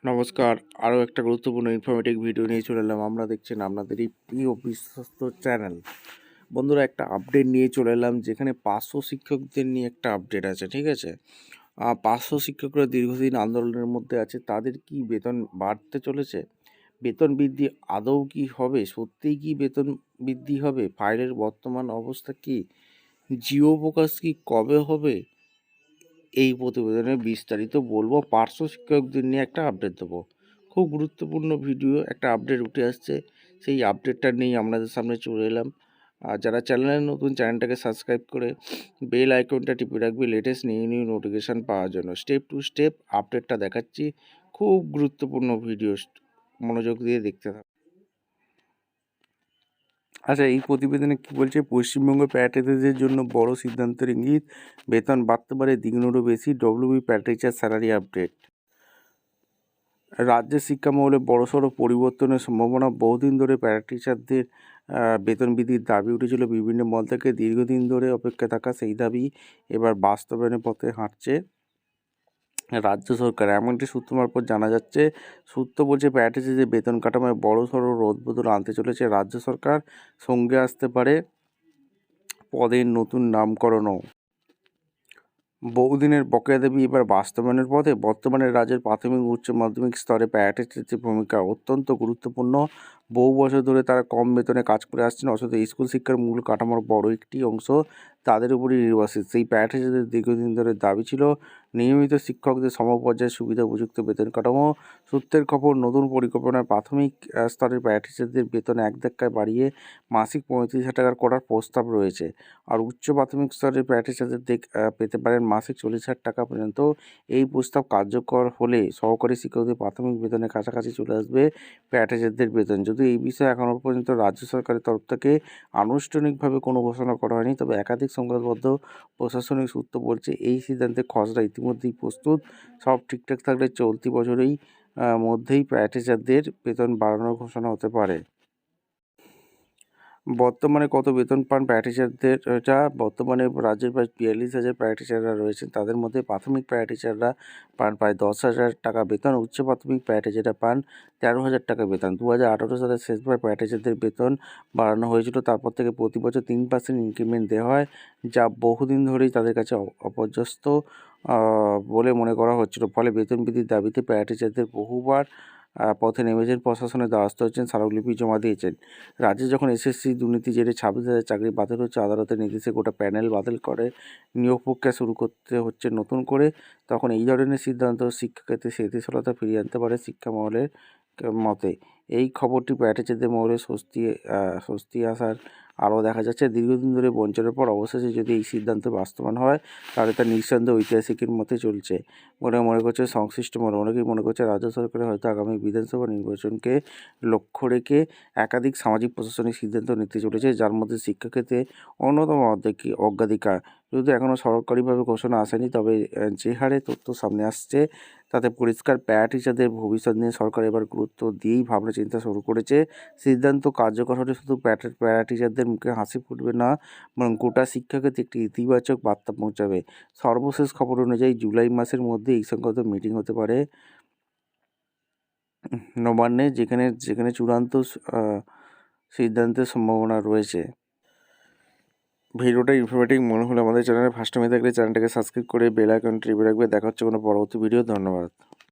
নমস্কার, আরও একটা গুরুত্বপূর্ণ ইনফরমেটিভ ভিডিও নিয়ে চলে এলাম। আমরা দেখছেন আপনাদের এই প্রিয় বিশ্বস্ত চ্যানেল। বন্ধুরা, একটা আপডেট নিয়ে চলে এলাম, যেখানে পার্শ্ব শিক্ষকদের নিয়ে একটা আপডেট আছে। ঠিক আছে, পার্শ্ব শিক্ষকরা দীর্ঘদিন আন্দোলনের মধ্যে আছে। তাদের কি বেতন বাড়তে চলেছে? বেতন বৃদ্ধি আদৌ কি হবে? সত্যিই কি বেতন বৃদ্ধি হবে? ফাইলের বর্তমান অবস্থা কি? জিও প্রকাশ কি কবে হবে? এই প্রতিবেদনে বিস্তারিত বলবো। পার্শ্ব শিক্ষকদের নিয়ে একটা আপডেট দেবো। খুব গুরুত্বপূর্ণ ভিডিও, একটা আপডেট উঠে আসছে। সেই আপডেটটা নিয়েই আপনাদের সামনে চলে এলাম। আর যারা চ্যানেলে নতুন, চ্যানেলটাকে সাবস্ক্রাইব করে বেল আইকনটা টিপে রাখবে লেটেস্ট নিউ নোটিফিকেশান পাওয়ার জন্য। স্টেপ টু স্টেপ আপডেটটা দেখাচ্ছি। খুব গুরুত্বপূর্ণ ভিডিও, মনোযোগ দিয়ে দেখতে থাকুন। আচ্ছা, এই প্রতিবেদনে কী বলছে? পশ্চিমবঙ্গ প্যারাটিচারদের জন্য বড় সিদ্ধান্তের ইঙ্গিত, বেতন বাড়তে পারে দ্বিগুণেরও বেশি। WB para teacher salary update. রাজ্যের শিক্ষামহলে বড়সড় পরিবর্তনের সম্ভাবনা। বহুদিন ধরে প্যারাটিচারদের বেতন বৃদ্ধির দাবি উঠেছিল বিভিন্ন মহল থেকে। দীর্ঘদিন ধরে অপেক্ষা থাকা সেই দাবি এবার বাস্তবায়নের পথে হাঁটছে রাজ্য সরকার। এমনটি সূত্র মারফত জানা যাচ্ছে। সূত্র বলছে, প্যারাটিচারদের বেতন কাঠামোয় বড়সড় রদবদল আনতে চলেছে রাজ্য সরকার। সঙ্গে আসতে পারে পদের নতুন নামকরণও। বহুদিনের বকেয়া দাবি এবার বাস্তবায়নের পথে। বর্তমানে রাজ্যের প্রাথমিক উচ্চ মাধ্যমিক স্তরে প্যারাটিচারদের ভূমিকা অত্যন্ত গুরুত্বপূর্ণ। বহু বছর ধরে তারা কম বেতনে কাজ করে আসছেন। অথচ স্কুল শিক্ষার মূল কাঠামোর বড় একটি অংশ তাদের উপরই নির্ভরশীল। সেই প্যারাটিচারদের দীর্ঘদিন ধরে দাবি ছিল নিয়মিত শিক্ষকদের সমপর্যায়ের সুবিধা উপযুক্ত বেতন কাঠামো। সূত্রের খবর, নতুন পরিকল্পনায় প্রাথমিক স্তরের প্যারাটিচারদের বেতন এক ধাক্কায় বাড়িয়ে মাসিক 35,000 টাকার করার প্রস্তাব রয়েছে। আর উচ্চ প্রাথমিক স্তরের প্যারাটিচারদের পেতে পারেন মাসিক 40,000 টাকা পর্যন্ত। এই প্রস্তাব কার্যকর হলে সহকারী শিক্ষকদের প্রাথমিক বেতনের কাছাকাছি চলে আসবে প্যারাটিচারদের বেতন। যদিও এই বিষয়ে এখনও পর্যন্ত রাজ্য সরকারের তরফ থেকে আনুষ্ঠানিকভাবে কোনো ঘোষণা করা হয়নি, তবে একাধিক সংবাদবদ্ধ প্রশাসনিক সূত্র বলছে এই সিদ্ধান্তের খসড়া ইতিমধ্যেই প্রস্তুত। সব ঠিকঠাক থাকলে চলতি বছরেই মধ্যেই প্যারাটিচারদের বেতন বাড়ানোর ঘোষণা হতে পারে। বর্তমানে কত বেতন পান প্যারাটিচারদের? এটা বর্তমানে রাজ্যের প্রায় 42,000 প্যারাটিচাররা রয়েছেন। তাদের মধ্যে প্রাথমিক প্যারাটিচাররা পান প্রায় 10,000 টাকা বেতন। উচ্চ প্রাথমিক প্যারাটিচাররা পান 13,000 টাকা বেতন। 2018 সালের শেষবার প্যারাটিচারদের বেতন বাড়ানো হয়েছিল। তারপর থেকে প্রতি বছর 3% ইনক্রিমেন্ট দেওয়া হয়, যা বহুদিন ধরেই তাদের কাছে অপর্যাপ্ত বলে মনে করা হচ্ছিল। ফলে বেতন বৃদ্ধির দাবিতে প্যারাটিচারদের বহুবার পথে নেমেছেন, প্রশাসনের দ্বারস্থ হয়েছেন, স্মারকলিপি জমা দিয়েছেন। রাজ্যে যখন এসএসসি দুর্নীতি জেরে 26,000 চাকরি বাতিল হচ্ছে, আদালতের নির্দেশে গোটা প্যানেল বাতিল করে নিয়োগ প্রক্রিয়া শুরু করতে হচ্ছে নতুন করে, তখন এই ধরনের সিদ্ধান্ত শিক্ষাক্ষেত্রে স্থিতিশীলতা ফিরিয়ে আনতে পারে শিক্ষা মহলের মতে। এই খবরটি প্যারাটিচারদের মহলে স্বস্তি আসার আরও দেখা যাচ্ছে। দীর্ঘদিন ধরে বঞ্চনার পর অবশেষে যদি এই সিদ্ধান্ত বাস্তবায়ন হয়, তাহলে তা নিঃসন্দেহে ঐতিহাসিকের মতে চলছে বলে মনে করছে সংশ্লিষ্ট মহল। অনেকেই মনে করছে রাজ্য সরকারের হয়তো আগামী বিধানসভা নির্বাচনকে লক্ষ্য রেখে একাধিক সামাজিক প্রশাসনিক সিদ্ধান্ত নিতে চলেছে, যার মধ্যে শিক্ষাক্ষেত্রে অন্যতম অগ্রাধিকার। যদিও এখনও সরকারিভাবে ঘোষণা আসেনি, তবে যে হারে তথ্য সামনে আসছে তাতে পরিষ্কার প্যারাটিচারদের ভবিষ্যৎ নিয়ে সরকার এবার গুরুত্ব দিয়েই ভাবনা চিন্তা শুরু করেছে। সিদ্ধান্ত কার্যকর হলে শুধু প্যারাটিচারদের মুখে হাসি ফুটবে না, বরং গোটা শিক্ষাক্ষেত্রে একটি ইতিবাচক বার্তা পৌঁছাবে। সর্বশেষ খবর অনুযায়ী জুলাই মাসের মধ্যে এই সংক্রান্ত মিটিং হতে পারে নবান্নে, যেখানে যেখানে চূড়ান্ত সিদ্ধান্তের সম্ভাবনা রয়েছে। ভিডিওটা ইনফরমেটিভ মনে হলে আমাদের চ্যানেলে ফার্স্ট টাইমে থাকলে চ্যানেলটাকে সাবস্ক্রাইব করে বেল আইকনটি টিপে রাখবে। দেখা হচ্ছে কোনো পরবর্তী ভিডিও। ধন্যবাদ।